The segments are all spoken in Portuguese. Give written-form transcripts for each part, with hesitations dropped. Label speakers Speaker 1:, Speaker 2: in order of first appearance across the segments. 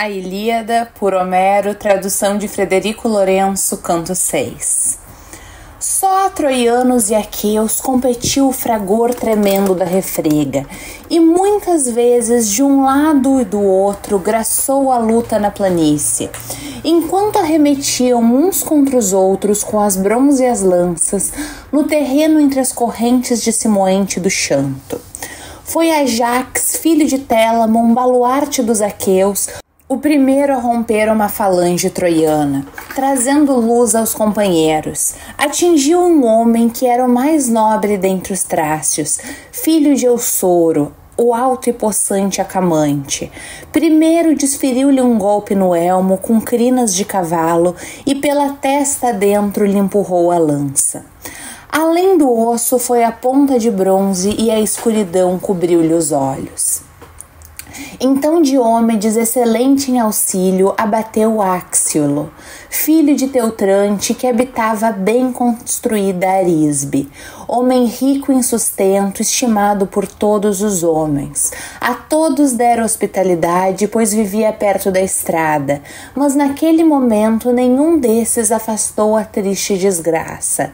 Speaker 1: A Ilíada, por Homero, tradução de Frederico Lourenço, canto 6. Só a troianos e aqueus competiu o fragor tremendo da refrega, e muitas vezes de um lado e do outro graçou a luta na planície, enquanto arremetiam uns contra os outros com as bronze e as lanças no terreno entre as correntes de Simoente do Xanto. Foi Ajax, filho de Télamon, baluarte dos aqueus, o primeiro a romper uma falange troiana, trazendo luz aos companheiros. Atingiu um homem que era o mais nobre dentre os trácios, filho de Eusoro, o alto e possante Acamante. Primeiro desferiu-lhe um golpe no elmo com crinas de cavalo e pela testa dentro lhe empurrou a lança. Além do osso foi a ponta de bronze e a escuridão cobriu-lhe os olhos. Então Diomedes, excelente em auxílio, abateu Áxiolo, filho de Teutrante, que habitava bem construída Arisbe, homem rico em sustento, estimado por todos os homens. A todos dera hospitalidade, pois vivia perto da estrada, mas naquele momento nenhum desses afastou a triste desgraça.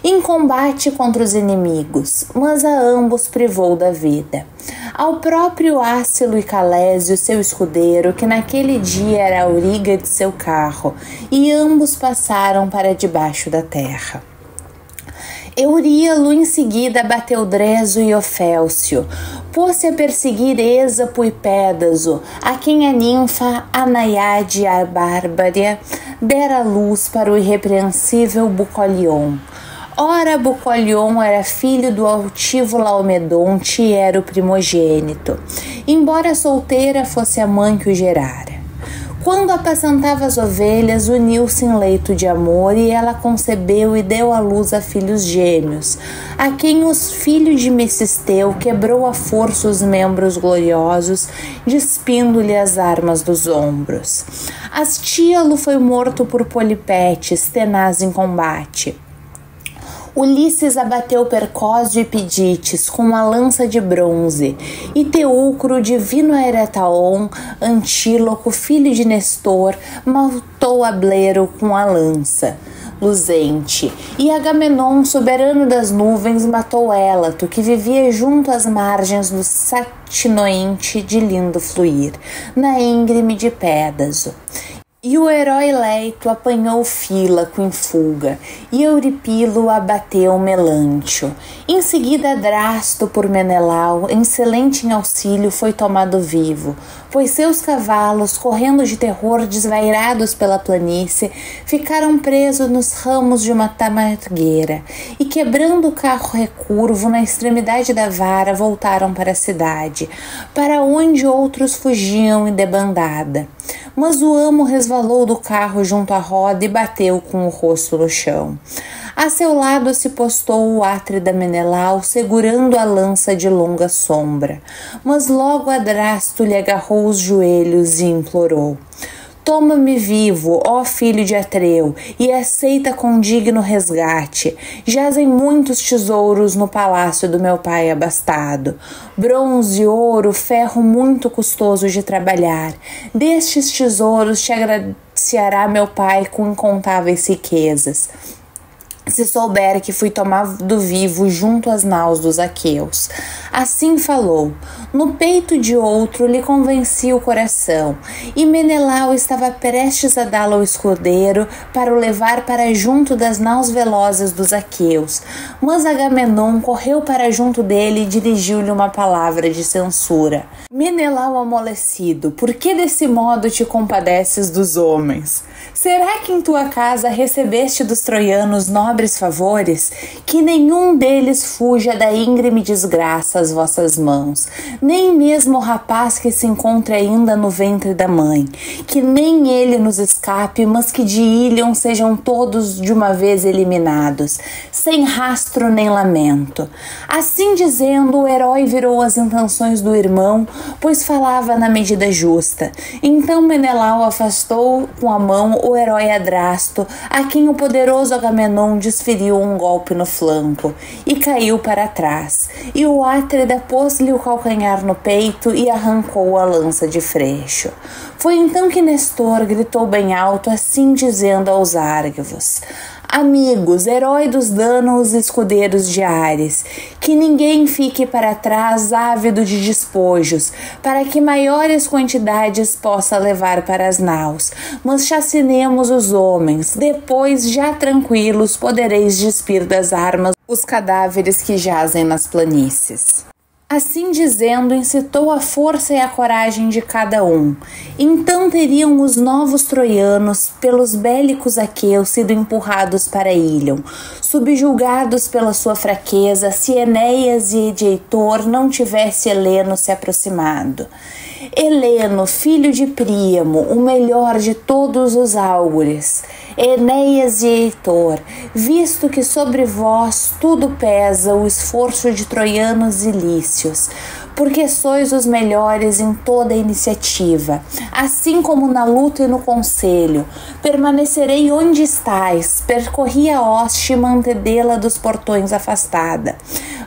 Speaker 1: Em combate contra os inimigos, mas a ambos privou da vida. Ao próprio Ácilo e Calésio, seu escudeiro, que naquele dia era a auriga de seu carro, e ambos passaram para debaixo da terra. Euríalo em seguida bateu Dreso e Ofélcio, pôs-se a perseguir Ésapo e Pédaso, a quem a ninfa Anaiade a Bárbara dera luz para o irrepreensível Bucolion. Ora, Bucolion era filho do altivo Laomedonte e era o primogênito, embora solteira fosse a mãe que o gerara. Quando apacentava as ovelhas, uniu-se em leito de amor e ela concebeu e deu à luz a filhos gêmeos, a quem os filhos de Mecisteu quebrou à força os membros gloriosos, despindo-lhe as armas dos ombros. Astíalo foi morto por Polipetes, tenaz em combate. Ulisses abateu Percósio e Pidites com uma lança de bronze, e Teucro, divino Eretaon, Antíloco, filho de Nestor, matou Ablero com a lança luzente, e Agamenon, soberano das nuvens, matou Élato, que vivia junto às margens do Satinoente de lindo fluir, na íngreme de Pédaso. E o herói Leito apanhou Fílaco em fuga, e Euripilo abateu Melantio. Em seguida, Drasto, por Menelau, excelente em auxílio, foi tomado vivo, pois seus cavalos, correndo de terror desvairados pela planície, ficaram presos nos ramos de uma tamargueira, e quebrando o carro recurvo na extremidade da vara, voltaram para a cidade, para onde outros fugiam em debandada. Mas o amo resvalou do carro junto à roda e bateu com o rosto no chão. A seu lado se postou o átrida Menelau, segurando a lança de longa sombra. Mas logo Adrasto lhe agarrou os joelhos e implorou: toma-me vivo, ó filho de Atreu, e aceita com digno resgate. Jazem muitos tesouros no palácio do meu pai abastado. Bronze, ouro, ferro muito custoso de trabalhar. Destes tesouros te agraciará meu pai com incontáveis riquezas, se souber que fui tomado vivo junto às naus dos aqueus. Assim falou. No peito de outro lhe convencia o coração, e Menelau estava prestes a dá-lo ao escudeiro para o levar para junto das naus velozes dos aqueus. Mas Agamenon correu para junto dele e dirigiu-lhe uma palavra de censura. Menelau amolecido, por que desse modo te compadeces dos homens? Será que em tua casa recebeste dos troianos nobres favores? Que nenhum deles fuja da íngreme desgraça às vossas mãos, nem mesmo o rapaz que se encontra ainda no ventre da mãe, que nem ele nos escape, mas que de Ílion sejam todos de uma vez eliminados, sem rastro nem lamento. Assim dizendo, o herói virou as intenções do irmão, pois falava na medida justa. Então Menelau afastou com a mão o herói Adrasto, a quem o poderoso Agamenon desferiu um golpe no flanco e caiu para trás, e o Átrida pôs-lhe o calcanhar no peito e arrancou a lança de freixo. Foi então que Nestor gritou bem alto, assim dizendo aos Argivos: amigos, herói dos danos escudeiros de Ares, que ninguém fique para trás ávido de despojos, para que maiores quantidades possa levar para as naus, mas chacinemos os homens, depois, já tranquilos, podereis despir das armas os cadáveres que jazem nas planícies. Assim dizendo, incitou a força e a coragem de cada um. Então teriam os novos troianos, pelos bélicos aqueus, sido empurrados para Ílion, subjugados pela sua fraqueza, se Enéas e Heitor não tivesse Heleno se aproximado. Heleno, filho de Príamo, o melhor de todos os áugures, Enéas e Heitor, visto que sobre vós tudo pesa o esforço de troianos e lícios, porque sois os melhores em toda a iniciativa, assim como na luta e no conselho, permanecerei onde estais, percorri a hoste e mantedê-la dos portões afastada,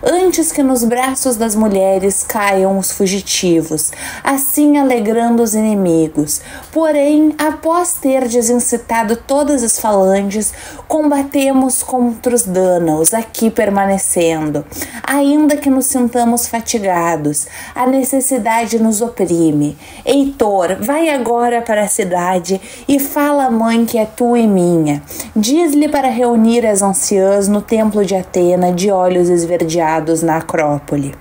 Speaker 1: antes que nos braços das mulheres caiam os fugitivos, assim alegrando os inimigos. Porém, após terdes incitado todas as falanges, combatemos contra os dânaos, aqui permanecendo, ainda que nos sintamos fatigados, a necessidade nos oprime. Heitor, vai agora para a cidade e fala à mãe que é tua e minha. Diz-lhe para reunir as anciãs no templo de Atena, de olhos esverdeados na Acrópole.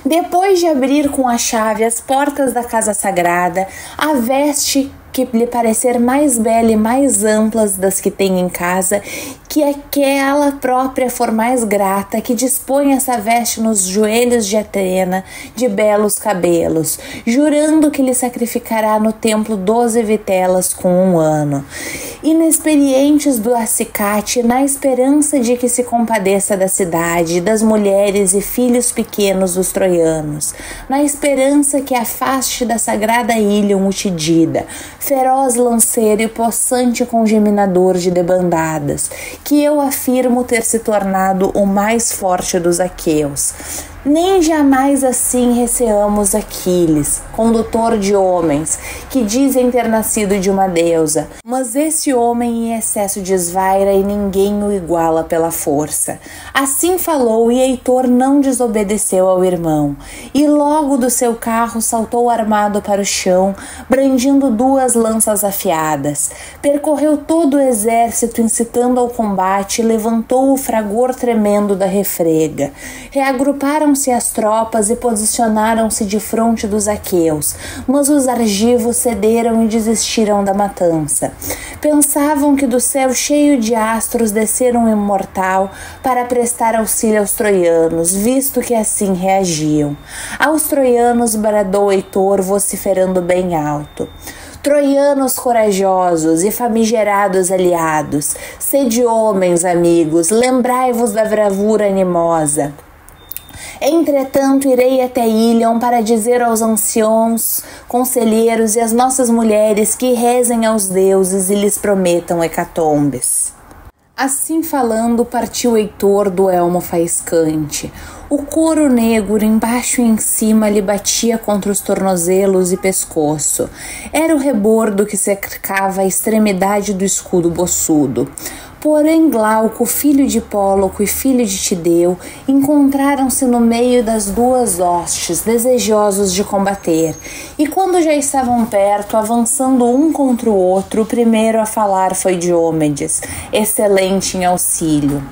Speaker 1: Depois de abrir com a chave as portas da casa sagrada, a veste que lhe parecer mais bela e mais amplas das que tem em casa, que aquela própria for mais grata, que dispõe essa veste nos joelhos de Atena, de belos cabelos, jurando que lhe sacrificará no templo 12 vitelas com 1 ano. Inexperientes do acicate, na esperança de que se compadeça da cidade, das mulheres e filhos pequenos dos troianos, na esperança que afaste da sagrada Ílion o Tidida, feroz lanceiro e possante congeminador de debandadas, que eu afirmo ter se tornado o mais forte dos aqueus. Nem jamais assim receamos Aquiles, condutor de homens, que dizem ter nascido de uma deusa, mas esse homem em excesso desvaira e ninguém o iguala pela força. Assim falou, e Heitor não desobedeceu ao irmão, e logo do seu carro saltou armado para o chão, brandindo 2 lanças afiadas. Percorreu todo o exército, incitando ao combate, e levantou o fragor tremendo da refrega. Reagruparam as tropas e posicionaram-se de fronte dos aqueus, mas os argivos cederam e desistiram da matança. Pensavam que do céu cheio de astros descera um imortal para prestar auxílio aos troianos, visto que assim reagiam. Aos troianos bradou Heitor, vociferando bem alto: troianos corajosos e famigerados aliados, sede homens, amigos, lembrai-vos da bravura animosa. Entretanto, irei até Ílion para dizer aos anciãos, conselheiros e às nossas mulheres que rezem aos deuses e lhes prometam hecatombes. Assim falando, partiu Heitor do elmo faiscante. O couro negro, embaixo e em cima, lhe batia contra os tornozelos e pescoço. Era o rebordo que cercava a extremidade do escudo bossudo. Porém, Glauco, filho de Hipóloco e filho de Tideu, encontraram-se no meio das 2 hostes, desejosos de combater. E quando já estavam perto, avançando um contra o outro, o primeiro a falar foi Diomedes, excelente em auxílio.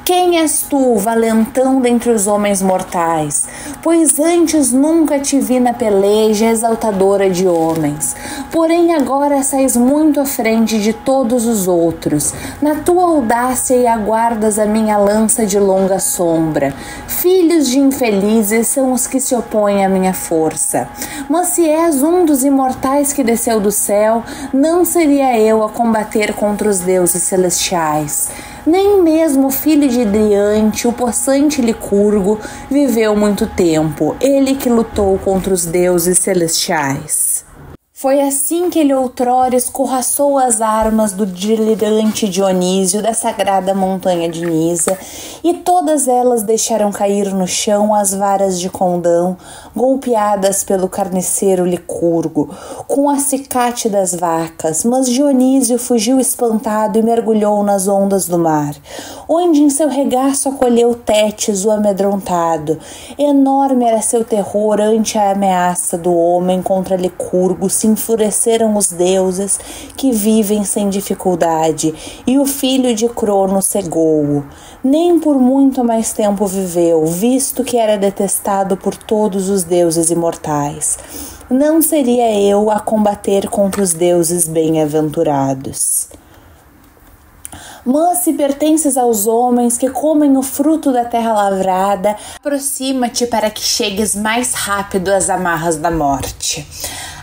Speaker 1: Quem és tu, valentão dentre os homens mortais? Pois antes nunca te vi na peleja exaltadora de homens. Porém agora sais muito à frente de todos os outros. Na tua audácia e aguardas a minha lança de longa sombra. Filhos de infelizes são os que se opõem à minha força. Mas se és um dos imortais que desceu do céu, não seria eu a combater contra os deuses celestiais. Nem mesmo o filho de Driante, o possante Licurgo, viveu muito tempo, ele que lutou contra os deuses celestiais. Foi assim que ele outrora escorraçou as armas do delirante Dionísio da sagrada montanha de Nisa, e todas elas deixaram cair no chão as varas de condão, golpeadas pelo carniceiro Licurgo, com o acicate das vacas, mas Dionísio fugiu espantado e mergulhou nas ondas do mar, onde em seu regaço acolheu Tétis, o amedrontado. Enorme era seu terror ante a ameaça do homem contra Licurgo. Se enfureceram os deuses que vivem sem dificuldade, e o filho de Crono cegou-o. Nem por muito mais tempo viveu, visto que era detestado por todos os deuses imortais. Não seria eu a combater contra os deuses bem-aventurados. Mas se pertences aos homens que comem o fruto da terra lavrada, aproxima-te para que chegues mais rápido às amarras da morte.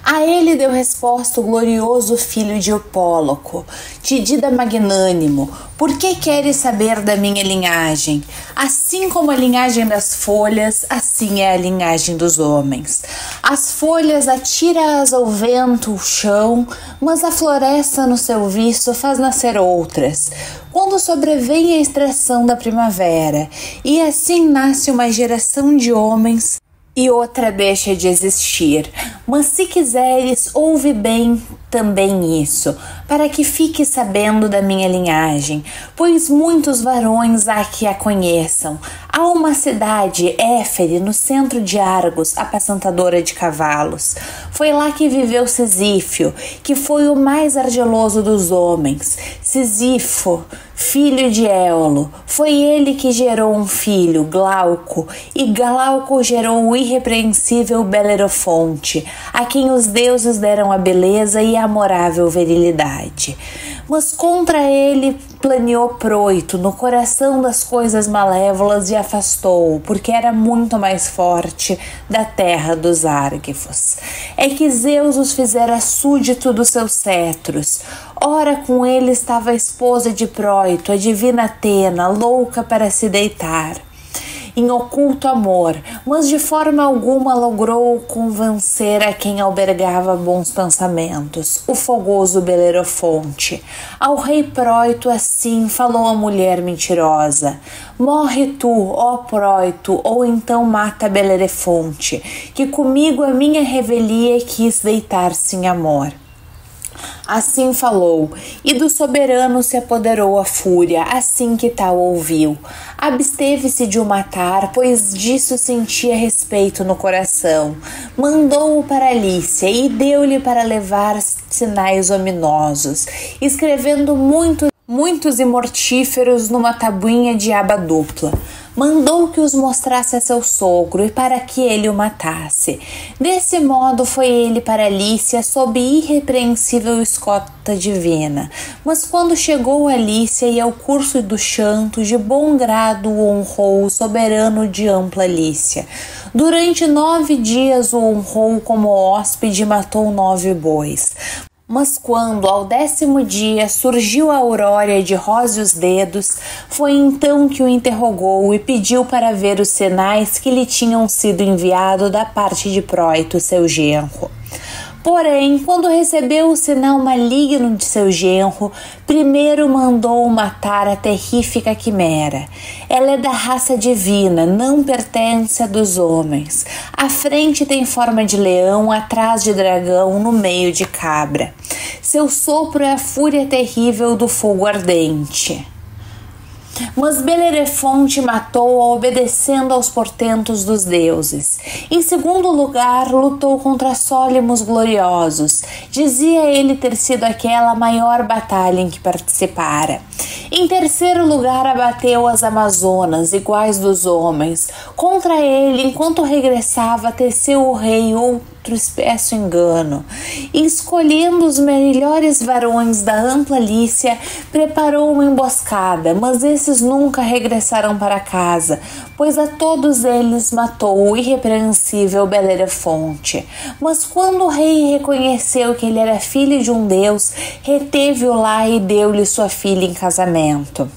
Speaker 1: A ele deu resposta o glorioso filho de Eupóloco, Tidida magnânimo: por que queres saber da minha linhagem? Assim como a linhagem das folhas, assim é a linhagem dos homens. As folhas atira-as ao vento, o chão, mas a floresta no seu viço faz nascer outras, quando sobrevém a extração da primavera, e assim nasce uma geração de homens e outra deixa de existir. Mas se quiseres, ouve bem também isso, para que fiques sabendo da minha linhagem, pois muitos varões há que a conheçam. Há uma cidade, Éfere, no centro de Argos, apacentadora de cavalos. Foi lá que viveu Sisífio, que foi o mais ardiloso dos homens. Sisifo, filho de Éolo, foi ele que gerou um filho, Glauco, e Glauco gerou o irrepreensível Belerofonte, a quem os deuses deram a beleza e a amorável virilidade. Mas contra ele planeou Proito no coração das coisas malévolas e afastou-o, porque era muito mais forte da terra dos Árgifos. É que Zeus os fizera súdito dos seus cetros. Ora, com ele estava a esposa de Proito, a divina Atena, louca para se deitar em oculto amor, mas de forma alguma logrou convencer a quem albergava bons pensamentos, o fogoso Belerofonte. Ao rei Proito assim falou a mulher mentirosa: morre tu, ó Proito, ou então mata Belerofonte, que comigo a minha revelia quis deitar-se em amor. Assim falou, e do soberano se apoderou a fúria, assim que tal ouviu. Absteve-se de o matar, pois disso sentia respeito no coração. Mandou-o para Lícia e deu-lhe para levar sinais ominosos, escrevendo muitos e mortíferos numa tabuinha de aba dupla. Mandou que os mostrasse a seu sogro e para que ele o matasse. Desse modo foi ele para Lícia sob irrepreensível escolta divina. Mas quando chegou a Lícia e ao curso do chanto, de bom grado o honrou o soberano de ampla Lícia. Durante 9 dias o honrou como hóspede e matou 9 bois. Mas quando, ao 10º dia, surgiu a Aurora de róseos dedos, foi então que o interrogou e pediu para ver os sinais que lhe tinham sido enviados da parte de Proito, seu genro. Porém, quando recebeu o sinal maligno de seu genro, primeiro mandou matar a terrífica quimera. Ela é da raça divina, não pertence a dos homens. À frente tem forma de leão, atrás de dragão, no meio de cabra. Seu sopro é a fúria terrível do fogo ardente. Mas Belerofonte matou-a obedecendo aos portentos dos deuses. Em segundo lugar, lutou contra Sólimos gloriosos. Dizia ele ter sido aquela a maior batalha em que participara. Em terceiro lugar, abateu as Amazonas, iguais dos homens. Contra ele, enquanto regressava, teceu o rei outro espesso engano. E, escolhendo os melhores varões da ampla Lícia, preparou uma emboscada, mas esses nunca regressaram para casa, pois a todos eles matou o irrepreensível Belerofonte. Mas quando o rei reconheceu que ele era filho de um deus, reteve-o lá e deu-lhe sua filha em casamento.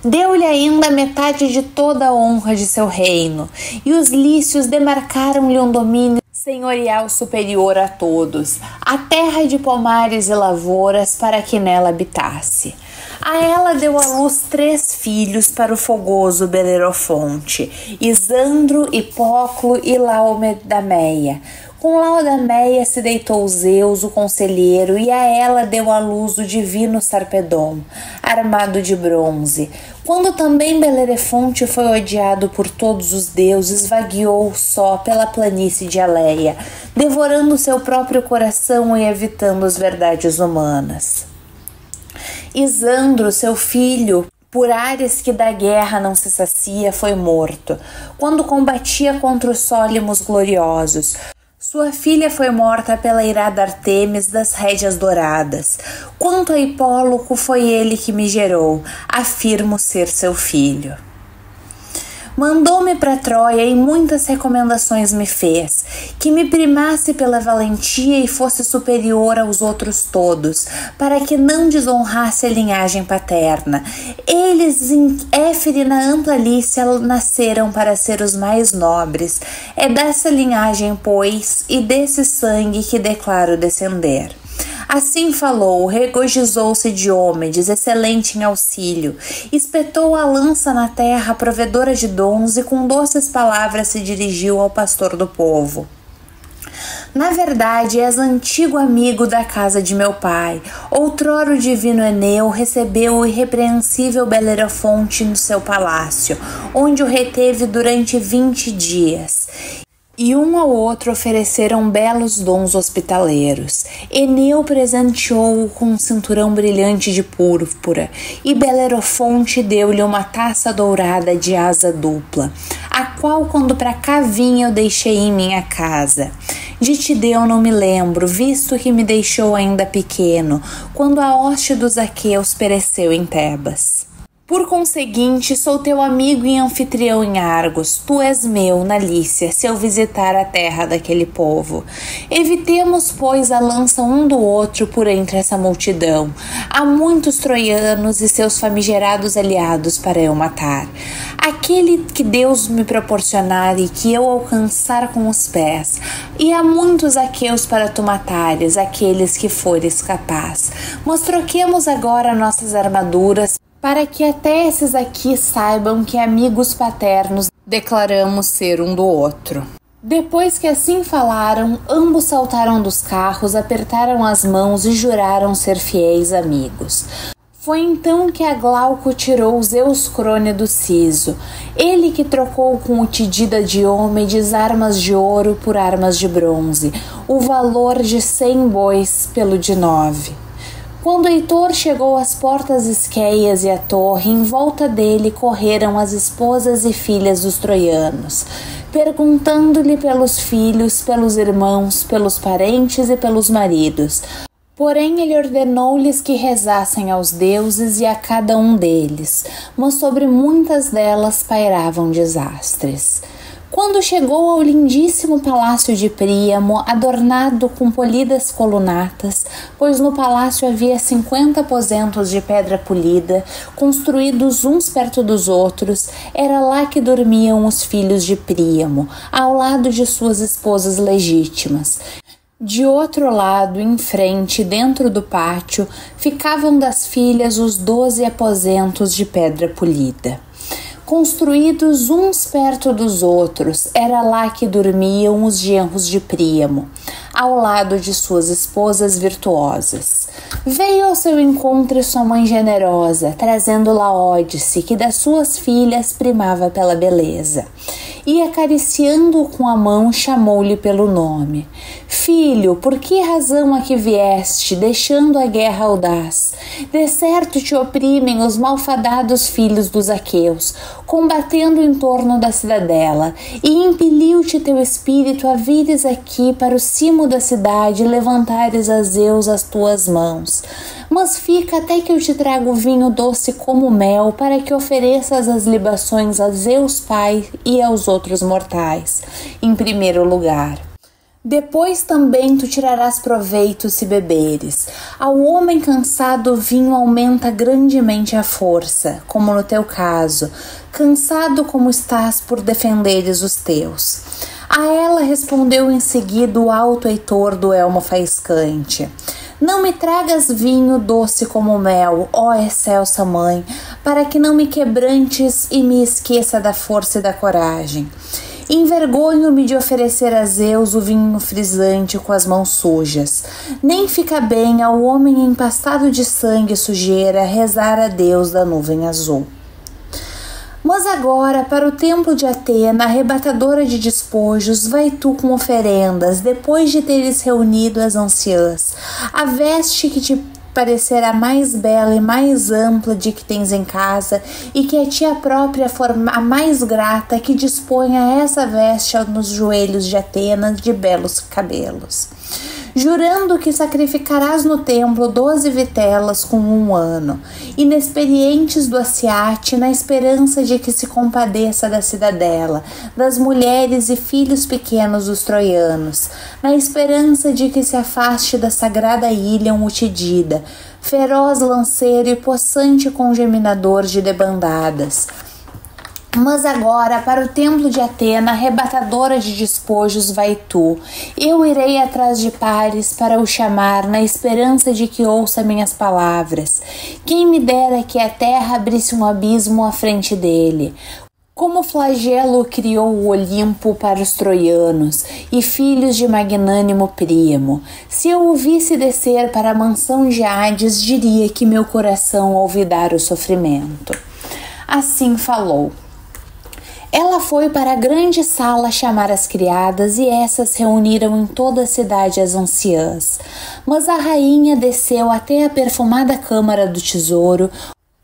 Speaker 1: Deu-lhe ainda metade de toda a honra de seu reino, e os lícios demarcaram-lhe um domínio senhorial superior a todos, a terra de pomares e lavouras para que nela habitasse. A ela deu à luz 3 filhos para o fogoso Belerofonte, Isandro, Hipóclo e Laodameia. Com Laodameia se deitou Zeus, o conselheiro, e a ela deu à luz o divino Sarpedon, armado de bronze. Quando também Belerofonte foi odiado por todos os deuses, vagueou só pela planície de Aleia, devorando seu próprio coração e evitando as verdades humanas. Isandro, seu filho, por ares que da guerra não se sacia, foi morto, quando combatia contra os Sólimos gloriosos. Sua filha foi morta pela irada Artemis das rédeas douradas. Quanto a Hipóloco, foi ele que me gerou, afirmo ser seu filho. Mandou-me para Troia e muitas recomendações me fez, que me primasse pela valentia e fosse superior aos outros todos, para que não desonrasse a linhagem paterna. Eles em Éfere e na ampla Lícia nasceram para ser os mais nobres. É dessa linhagem, pois, e desse sangue que declaro descender. Assim falou, regozijou-se Diomedes, excelente em auxílio, espetou a lança na terra, provedora de dons, e com doces palavras se dirigiu ao pastor do povo. Na verdade, és antigo amigo da casa de meu pai. Outrora o divino Eneu recebeu o irrepreensível Belerofonte no seu palácio, onde o reteve durante 20 dias. E um ao outro ofereceram belos dons hospitaleiros. Eneu presenteou-o com um cinturão brilhante de púrpura, e Belerofonte deu-lhe uma taça dourada de asa dupla, a qual quando para cá vinha eu deixei em minha casa. De Tideu não me lembro, visto que me deixou ainda pequeno, quando a hoste dos aqueus pereceu em Tebas. Por conseguinte, sou teu amigo e anfitrião em Argos, tu és meu na Lícia, se eu visitar a terra daquele povo. Evitemos, pois, a lança um do outro por entre essa multidão. Há muitos troianos e seus famigerados aliados para eu matar. Aquele que Deus me proporcionar e que eu alcançar com os pés. E há muitos aqueus para tu matares, aqueles que fores capaz. Mas troquemos agora nossas armaduras, para que até esses aqui saibam que amigos paternos declaramos ser um do outro. Depois que assim falaram, ambos saltaram dos carros, apertaram as mãos e juraram ser fiéis amigos. Foi então que a Glauco tirou Zeus Crônia do siso, ele que trocou com o Tidida Diomedes armas de ouro por armas de bronze, o valor de 100 bois pelo de 9. Quando Heitor chegou às portas Esqueias e à torre, em volta dele correram as esposas e filhas dos troianos, perguntando-lhe pelos filhos, pelos irmãos, pelos parentes e pelos maridos. Porém ele ordenou-lhes que rezassem aos deuses e a cada um deles, mas sobre muitas delas pairavam desastres. Quando chegou ao lindíssimo palácio de Príamo, adornado com polidas colunatas, pois no palácio havia 50 aposentos de pedra polida, construídos uns perto dos outros, era lá que dormiam os filhos de Príamo, ao lado de suas esposas legítimas. De outro lado, em frente, dentro do pátio, ficavam das filhas os 12 aposentos de pedra polida. Construídos uns perto dos outros, era lá que dormiam os genros de Príamo, ao lado de suas esposas virtuosas. Veio ao seu encontro sua mãe generosa, trazendo Laódice, que das suas filhas primava pela beleza. E acariciando-o com a mão, chamou-lhe pelo nome. Filho, por que razão aqui vieste, deixando a guerra audaz? De certo te oprimem os malfadados filhos dos aqueus, combatendo em torno da cidadela, e impeliu-te teu espírito a vires aqui para o cimo da cidade e levantares a Zeus as tuas mãos. Mas fica até que eu te trago vinho doce como mel, para que ofereças as libações a Zeus Pai e aos outros mortais, em primeiro lugar. Depois também tu tirarás proveito se beberes. Ao homem cansado o vinho aumenta grandemente a força, como no teu caso, cansado como estás por defenderes os teus. A ela respondeu em seguida o alto Heitor do elmo faiscante: não me tragas vinho doce como mel, ó excelsa mãe, para que não me quebrantes e me esqueça da força e da coragem. Envergonho-me de oferecer a Zeus o vinho frisante com as mãos sujas. Nem fica bem ao homem empastado de sangue e sujeira rezar a Deus da nuvem azul. Mas agora, para o templo de Atena, arrebatadora de despojos, vai tu com oferendas, depois de teres reunido as anciãs. A veste que te parecerá mais bela e mais ampla de que tens em casa, e que a tia própria for a mais grata, que disponha essa veste nos joelhos de Atena de belos cabelos. Jurando que sacrificarás no templo 12 vitelas com 1 ano, inexperientes do Aciate, na esperança de que se compadeça da cidadela, das mulheres e filhos pequenos dos troianos, na esperança de que se afaste da sagrada ilha um Utidida, feroz lanceiro e possante congeminador de debandadas. Mas agora, para o templo de Atena, arrebatadora de despojos, vai tu. Eu irei atrás de Paris para o chamar, na esperança de que ouça minhas palavras. Quem me dera que a terra abrisse um abismo à frente dele. Como flagelo criou o Olimpo para os troianos e filhos de magnânimo Príamo. Se eu o visse descer para a mansão de Hades, diria que meu coração ouve dar o sofrimento. Assim falou. Ela foi para a grande sala chamar as criadas, e essas reuniram em toda a cidade as anciãs. Mas a rainha desceu até a perfumada câmara do tesouro,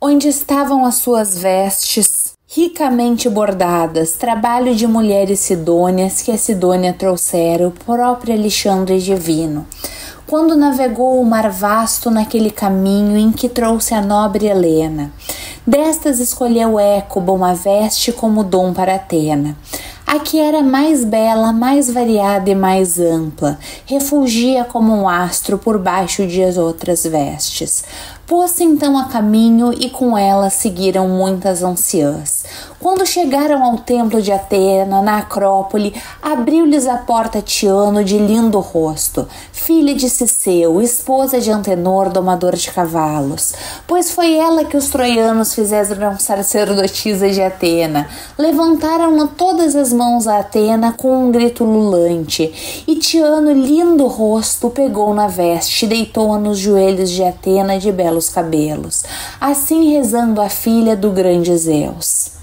Speaker 1: onde estavam as suas vestes ricamente bordadas, trabalho de mulheres sidônias que a Sidônia trouxera, o próprio Alexandre divino, quando navegou o mar vasto naquele caminho em que trouxe a nobre Helena. Destas escolheu Écuba uma veste como dom para Atena. A que era mais bela, mais variada e mais ampla, refulgia como um astro por baixo de as outras vestes. Pôs-se então a caminho e com ela seguiram muitas anciãs. Quando chegaram ao templo de Atena, na Acrópole, abriu-lhes a porta Tiano de lindo rosto, filha de Cisseu, esposa de Antenor, domador de cavalos, pois foi ela que os troianos fizeram sacerdotisa de Atena. Levantaram todas as mãos a Atena com um grito ululante, e Tiano, lindo rosto, pegou na veste e deitou-a nos joelhos de Atena de belos cabelos, assim rezando a filha do grande Zeus.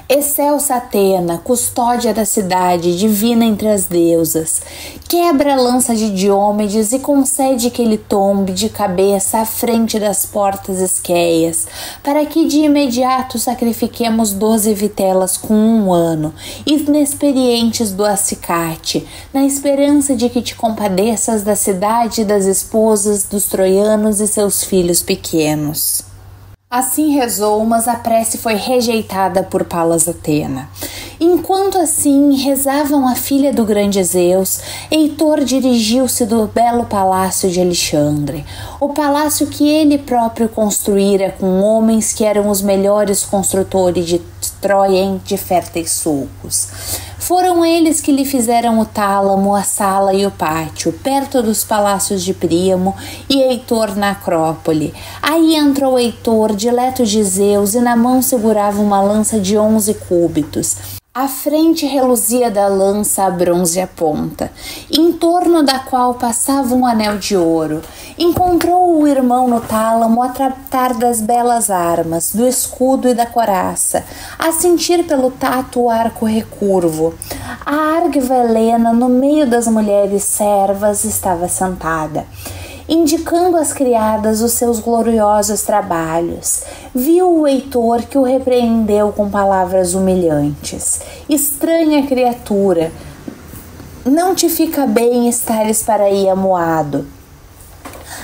Speaker 1: Excelsa Atena, custódia da cidade, divina entre as deusas, quebra a lança de Diomedes e concede que ele tombe de cabeça à frente das portas esqueias, para que de imediato sacrifiquemos 12 vitelas com 1 ano, inexperientes do acicate, na esperança de que te compadeças da cidade e das esposas dos troianos e seus filhos pequenos. Assim rezou, mas a prece foi rejeitada por Palas Atena. Enquanto assim rezavam a filha do grande Zeus, Heitor dirigiu-se do belo palácio de Alexandre, o palácio que ele próprio construíra com homens que eram os melhores construtores de Troia de férteis sulcos. Foram eles que lhe fizeram o tálamo, a sala e o pátio, perto dos palácios de Príamo e Heitor na Acrópole. Aí entrou Heitor, dileto de Zeus, e na mão segurava uma lança de 11 cúbitos. À frente reluzia da lança a bronze ponta, em torno da qual passava um anel de ouro. Encontrou o irmão no tálamo a tratar das belas armas, do escudo e da coraça, a sentir pelo tato o arco recurvo. A árgiva Helena, no meio das mulheres servas, estava sentada, indicando às criadas os seus gloriosos trabalhos. Viu o Heitor, que o repreendeu com palavras humilhantes. Estranha criatura, não te fica bem estares para aí amuado.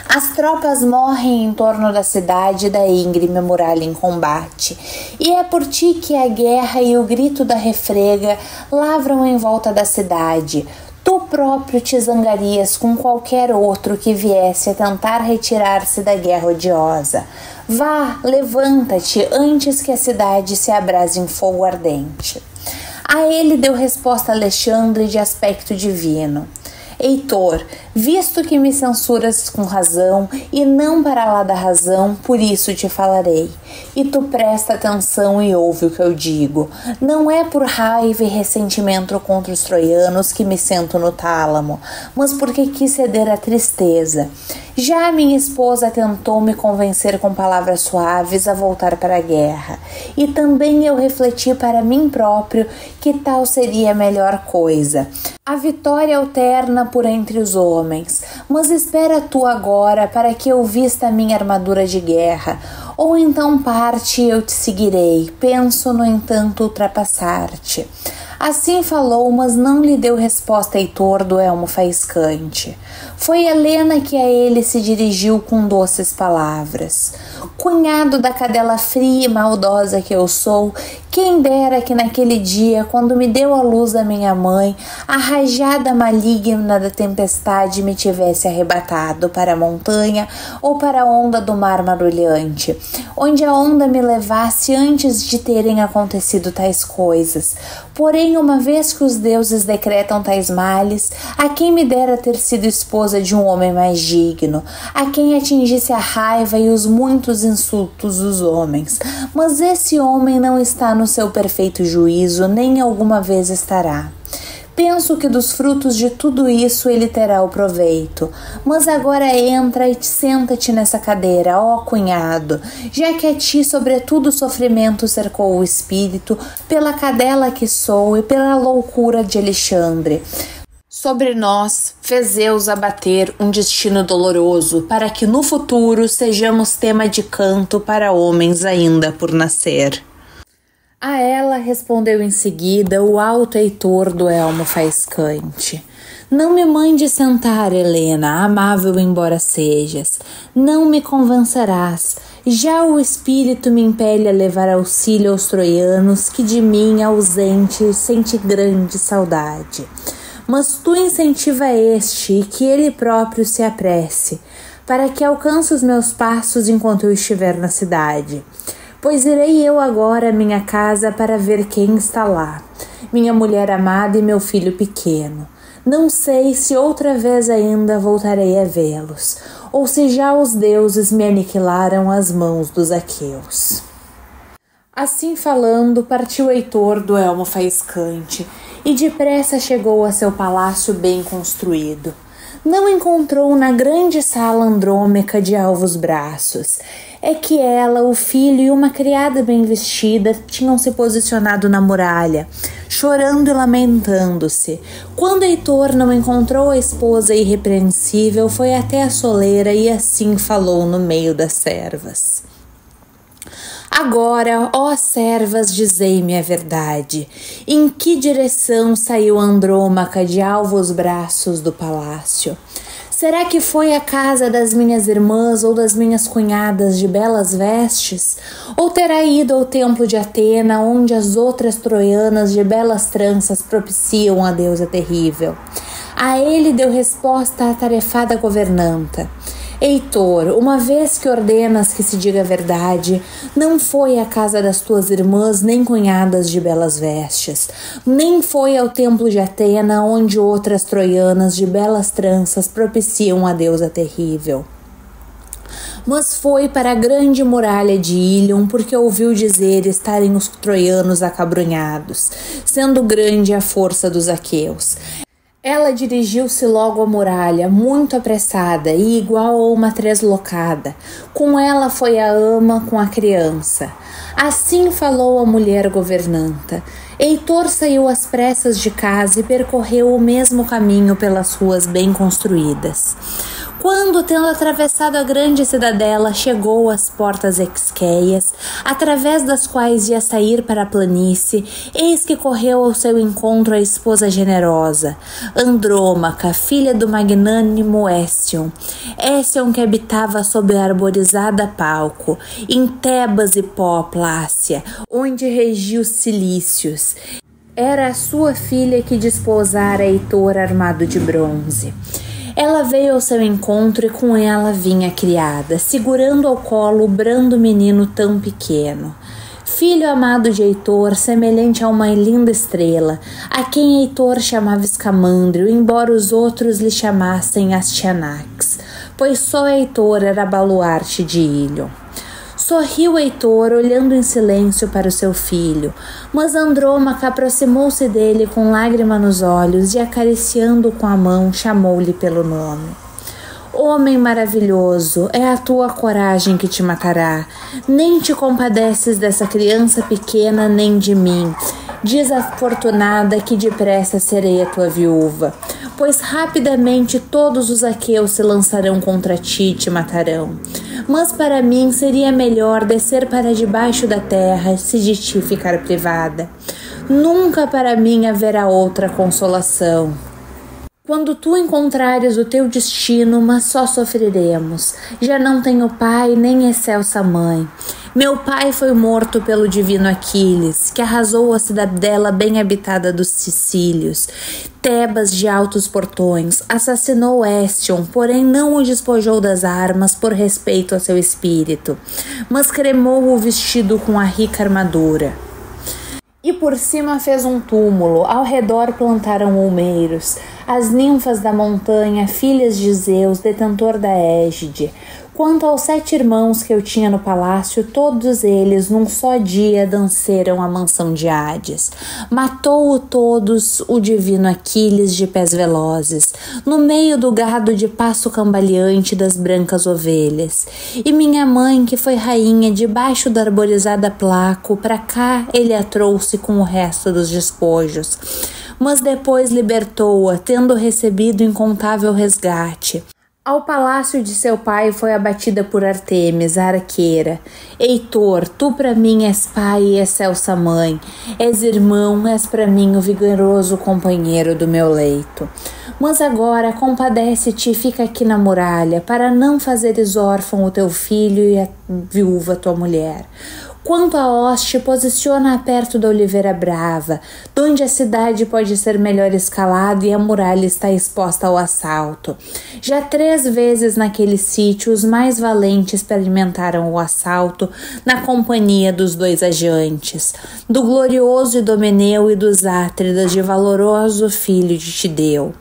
Speaker 1: As tropas morrem em torno da cidade e da íngreme muralha em combate, e é por ti que a guerra e o grito da refrega lavram em volta da cidade. Tu próprio te zangarias com qualquer outro que viesse a tentar retirar-se da guerra odiosa. Vá, levanta-te antes que a cidade se abrase em fogo ardente. A ele deu resposta Alexandre de aspecto divino: Heitor, visto que me censuras com razão e não para lá da razão, por isso te falarei. E tu presta atenção e ouve o que eu digo. Não é por raiva e ressentimento contra os troianos que me sento no tálamo, mas porque quis ceder à tristeza. Já minha esposa tentou me convencer com palavras suaves a voltar para a guerra, e também eu refleti para mim próprio que tal seria a melhor coisa. A vitória alterna por entre os homens, mas espera tu agora para que eu vista a minha armadura de guerra, ou então parte e eu te seguirei, penso no entanto ultrapassar-te. Assim falou, mas não lhe deu resposta Heitor do elmo faiscante. Foi Helena que a ele se dirigiu com doces palavras. Cunhado da cadela fria e maldosa que eu sou, quem dera que naquele dia, quando me deu a luz a minha mãe, a rajada maligna da tempestade me tivesse arrebatado para a montanha ou para a onda do mar marulhante, onde a onda me levasse antes de terem acontecido tais coisas. Porém, uma vez que os deuses decretam tais males, a quem me dera ter sido esposa de um homem mais digno, a quem atingisse a raiva e os muitos insultos dos homens. Mas esse homem não está no seu perfeito juízo, nem alguma vez estará. Penso que dos frutos de tudo isso ele terá o proveito. Mas agora entra e senta-te nessa cadeira, ó cunhado, já que a ti sobretudo o sofrimento cercou o espírito, pela cadela que sou e pela loucura de Alexandre. Sobre nós fez Zeus abater um destino doloroso, para que no futuro sejamos tema de canto para homens ainda por nascer. A ela respondeu em seguida o alto Heitor do elmo faiscante: Não me mande sentar, Helena, amável embora sejas, não me convencerás. Já o espírito me impele a levar auxílio aos troianos, que de mim, ausente, sente grande saudade. Mas tu incentiva este, e que ele próprio se apresse, para que alcance os meus passos enquanto eu estiver na cidade. Pois irei eu agora à minha casa para ver quem está lá, minha mulher amada e meu filho pequeno. Não sei se outra vez ainda voltarei a vê-los, ou se já os deuses me aniquilaram às mãos dos aqueus. Assim falando, partiu Heitor do elmo faiscante, e depressa chegou a seu palácio bem construído. Não encontrou na grande sala Andrômeca de alvos braços. É que ela, o filho e uma criada bem vestida tinham se posicionado na muralha, chorando e lamentando-se. Quando Heitor não encontrou a esposa irrepreensível, foi até a soleira e assim falou no meio das servas: Agora, ó servas, dizei-me a verdade. Em que direção saiu Andrômaca de alvos braços do palácio? Será que foi a casa das minhas irmãs ou das minhas cunhadas de belas vestes? Ou terá ido ao templo de Atena, onde as outras troianas de belas tranças propiciam a deusa terrível? A ele deu resposta a atarefada governanta: Heitor, uma vez que ordenas que se diga a verdade, não foi à casa das tuas irmãs nem cunhadas de belas vestes, nem foi ao templo de Atena, onde outras troianas de belas tranças propiciam a deusa terrível. Mas foi para a grande muralha de Ílion, porque ouviu dizer estarem os troianos acabrunhados, sendo grande a força dos aqueus. Ela dirigiu-se logo à muralha, muito apressada e igual a uma treslocada. Com ela foi a ama com a criança. Assim falou a mulher governanta. Heitor saiu às pressas de casa e percorreu o mesmo caminho pelas ruas bem construídas. Quando, tendo atravessado a grande cidadela, chegou às portas Exqueias, através das quais ia sair para a planície, eis que correu ao seu encontro a esposa generosa, Andrômaca, filha do magnânimo Hésion. Hésion que habitava sob a arborizada Palco, em Tebas e Plácia, onde regia os cilícios. Era a sua filha que desposara Heitor armado de bronze. Ela veio ao seu encontro e com ela vinha a criada, segurando ao colo o brando menino tão pequeno. filho amado de Heitor, semelhante a uma linda estrela, a quem Heitor chamava Escamandrio, embora os outros lhe chamassem Astyanax, pois só Heitor era baluarte de Ílion. Sorriu Heitor, olhando em silêncio para o seu filho, mas Andrômaca aproximou-se dele com lágrima nos olhos e, acariciando-o com a mão, chamou-lhe pelo nome. Homem maravilhoso, é a tua coragem que te matará. Nem te compadeces dessa criança pequena, nem de mim. Desafortunada que depressa serei a tua viúva, pois rapidamente todos os aqueus se lançarão contra ti e te matarão. Mas para mim seria melhor descer para debaixo da terra, se de ti ficar privada. Nunca para mim haverá outra consolação. Quando tu encontrares o teu destino, mas só sofreremos. Já não tenho pai nem excelsa mãe. Meu pai foi morto pelo divino Aquiles, que arrasou a cidadela bem habitada dos Sicílios, Tebas de altos portões, assassinou Héstion, porém não o despojou das armas por respeito a seu espírito, mas cremou o vestido com a rica armadura. E por cima fez um túmulo, ao redor plantaram olmeiros, as ninfas da montanha, filhas de Zeus, detentor da égide. Quanto aos 7 irmãos que eu tinha no palácio, todos eles num só dia dançaram a mansão de Hades. Matou-o todos o divino Aquiles de pés velozes, no meio do gado de passo cambaleante das brancas ovelhas. E minha mãe, que foi rainha, debaixo da arborizada Placo, para cá ele a trouxe com o resto dos despojos. Mas depois libertou-a, tendo recebido incontável resgate. Ao palácio de seu pai foi abatida por Artemis, a arqueira. Heitor, tu para mim és pai e excelsa mãe, és irmão, és para mim o vigoroso companheiro do meu leito. Mas agora compadece-te e fica aqui na muralha, para não fazeres órfão o teu filho e a viúva tua mulher. Quanto a hoste, posiciona-a perto da Oliveira Brava, donde a cidade pode ser melhor escalada e a muralha está exposta ao assalto. Já 3 vezes naquele sítio, os mais valentes experimentaram o assalto na companhia dos 2 ajantes, do glorioso Idomeneu e dos Átridas, de valoroso filho de Tideu.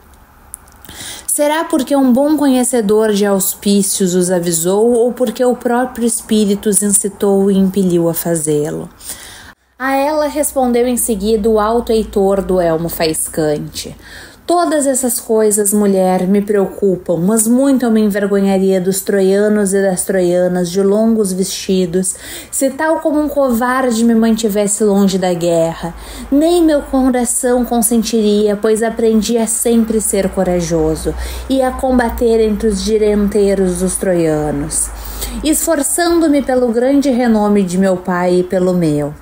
Speaker 1: Será porque um bom conhecedor de auspícios os avisou ou porque o próprio espírito os incitou e impeliu a fazê-lo? A ela respondeu em seguida o alto Heitor do elmo faiscante. Todas essas coisas, mulher, me preocupam, mas muito eu me envergonharia dos troianos e das troianas de longos vestidos, se tal como um covarde me mantivesse longe da guerra. Nem meu coração consentiria, pois aprendi a sempre ser corajoso e a combater entre os dianteiros dos troianos, esforçando-me pelo grande renome de meu pai e pelo meu.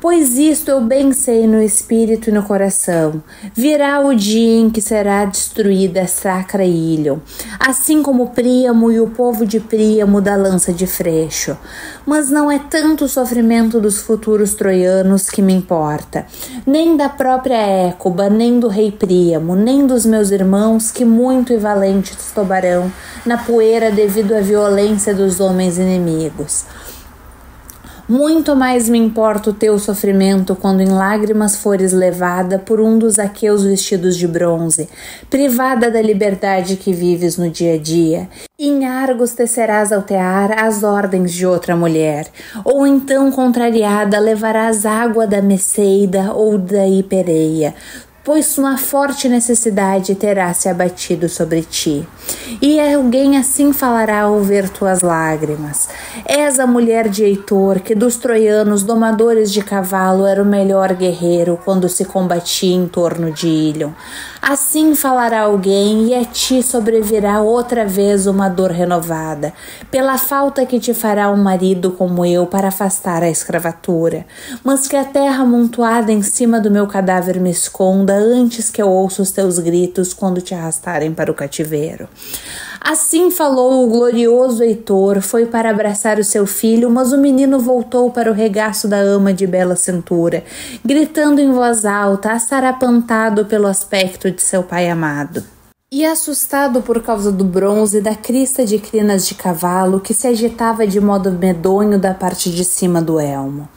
Speaker 1: Pois isto eu bem sei no espírito e no coração. Virá o dia em que será destruída a sacra Ílion, assim como Príamo e o povo de Príamo da lança de Freixo. Mas não é tanto o sofrimento dos futuros troianos que me importa, nem da própria Écuba, nem do rei Príamo, nem dos meus irmãos que muito e valentes tobarão na poeira devido à violência dos homens inimigos. Muito mais me importa o teu sofrimento quando em lágrimas fores levada por um dos aqueus vestidos de bronze, privada da liberdade que vives no dia a dia. Em Argos tecerás ao tear as ordens de outra mulher, ou então, contrariada, levarás água da Messeida ou da Hipereia, pois uma forte necessidade terá se abatido sobre ti. E alguém assim falará ao ver tuas lágrimas. És a mulher de Heitor, que dos troianos domadores de cavalo era o melhor guerreiro quando se combatia em torno de Ílion. Assim falará alguém e a ti sobrevirá outra vez uma dor renovada, pela falta que te fará um marido como eu para afastar a escravatura, mas que a terra amontoada em cima do meu cadáver me esconda antes que eu ouça os teus gritos quando te arrastarem para o cativeiro. Assim falou o glorioso Heitor, foi para abraçar o seu filho, mas o menino voltou para o regaço da ama de bela cintura, gritando em voz alta, assarapantado pelo aspecto de seu pai amado. E assustado por causa do bronze e da crista de crinas de cavalo que se agitava de modo medonho da parte de cima do elmo.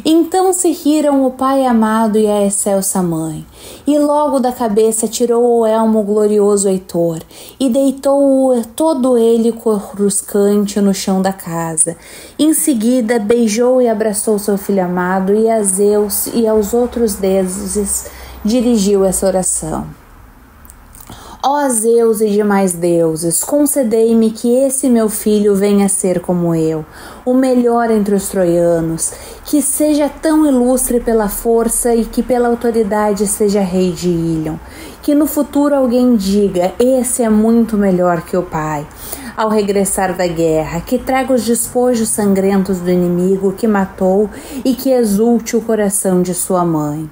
Speaker 1: Então se riram o pai amado e a excelsa mãe, e logo da cabeça tirou o elmo glorioso Heitor, e deitou-o todo ele coruscante no chão da casa. Em seguida beijou e abraçou seu filho amado, e a Zeus e aos outros deuses dirigiu essa oração. Ó Zeus e demais deuses, concedei-me que esse meu filho venha a ser como eu, o melhor entre os troianos, que seja tão ilustre pela força e que pela autoridade seja rei de Ílion. Que no futuro alguém diga, esse é muito melhor que o pai. Ao regressar da guerra, que traga os despojos sangrentos do inimigo que matou e que exulte o coração de sua mãe.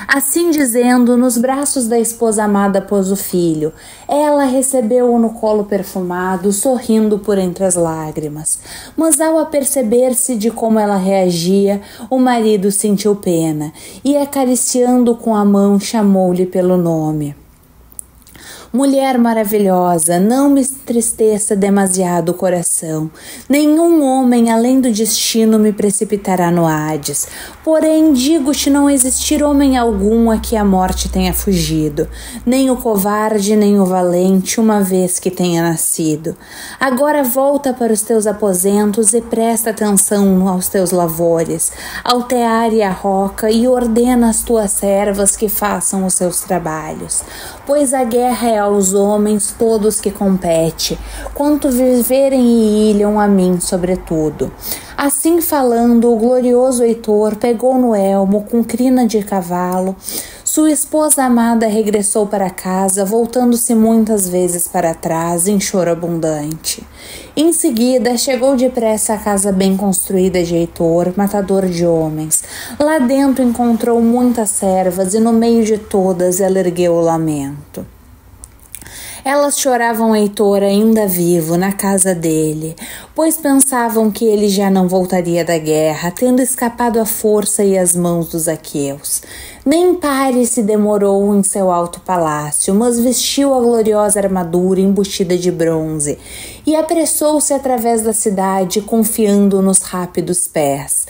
Speaker 1: Assim dizendo, nos braços da esposa amada pôs o filho. Ela recebeu-o no colo perfumado, sorrindo por entre as lágrimas. Mas ao aperceber-se de como ela reagia, o marido sentiu pena e, acariciando com a mão, chamou-lhe pelo nome. Mulher maravilhosa, não me entristeça demasiado o coração. Nenhum homem além do destino me precipitará no Hades. Porém, digo-te não existir homem algum a que a morte tenha fugido, nem o covarde, nem o valente, uma vez que tenha nascido. Agora volta para os teus aposentos e presta atenção aos teus lavores, ao tear e à roca, e ordena às tuas servas que façam os seus trabalhos. Pois a guerra é aos homens todos que compete, quanto viverem e ilham a mim sobretudo. Assim falando, o glorioso Heitor pegou no elmo com crina de cavalo. Sua esposa amada regressou para casa, voltando-se muitas vezes para trás em choro abundante. Em seguida, chegou depressa à casa bem construída de Heitor, matador de homens. Lá dentro encontrou muitas servas e no meio de todas ela ergueu o lamento. Elas choravam Heitor ainda vivo na casa dele, pois pensavam que ele já não voltaria da guerra, tendo escapado à força e às mãos dos aqueus. Nem Paris se demorou em seu alto palácio, mas vestiu a gloriosa armadura embutida de bronze e apressou-se através da cidade, confiando nos rápidos pés.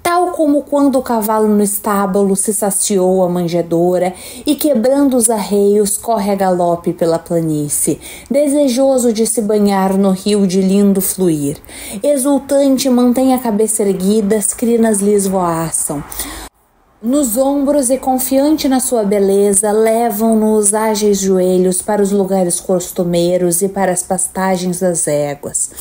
Speaker 1: Tal como quando o cavalo no estábulo se saciou a manjedoura e, quebrando os arreios, corre a galope pela planície, desejoso de se banhar no rio de lindo fluir. Exultante, mantém a cabeça erguida, as crinas lhes voaçam. Nos ombros e confiante na sua beleza, levam-no os ágeis joelhos para os lugares costumeiros e para as pastagens das éguas.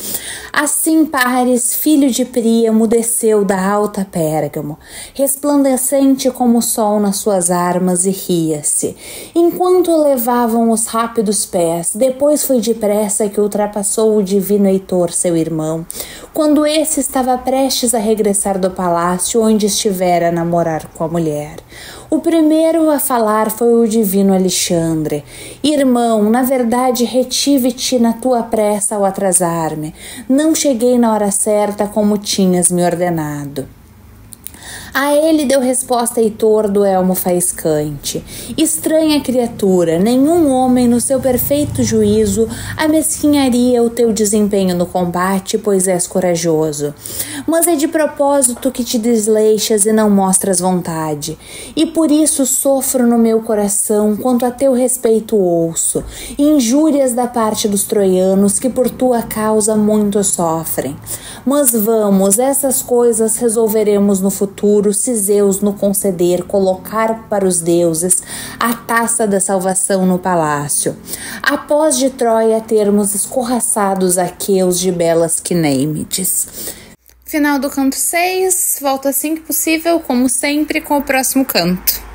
Speaker 1: Assim Paris, filho de Príamo, desceu da alta Pérgamo, resplandecente como o sol nas suas armas, e ria-se, enquanto levavam os rápidos pés. Depois foi depressa que ultrapassou o divino Heitor, seu irmão, quando esse estava prestes a regressar do palácio onde estivera a namorar com a mulher. O primeiro a falar foi o divino Alexandre. Irmão, na verdade retive-te na tua pressa ao atrasar-me. Não cheguei na hora certa como tinhas me ordenado. A ele deu resposta Heitor do elmo faiscante. Estranha criatura, nenhum homem no seu perfeito juízo amesquinharia o teu desempenho no combate, pois és corajoso. Mas é de propósito que te desleixas e não mostras vontade. E por isso sofro no meu coração quanto a teu respeito ouço, injúrias da parte dos troianos que por tua causa muito sofrem. Mas vamos, essas coisas resolveremos no futuro, se Zeus no conceder, colocar para os deuses a taça da salvação no palácio, após de Troia termos escorraçado os aqueus de belas Quinéimedes. Final do canto 6, volta assim que possível, como sempre, com o próximo canto.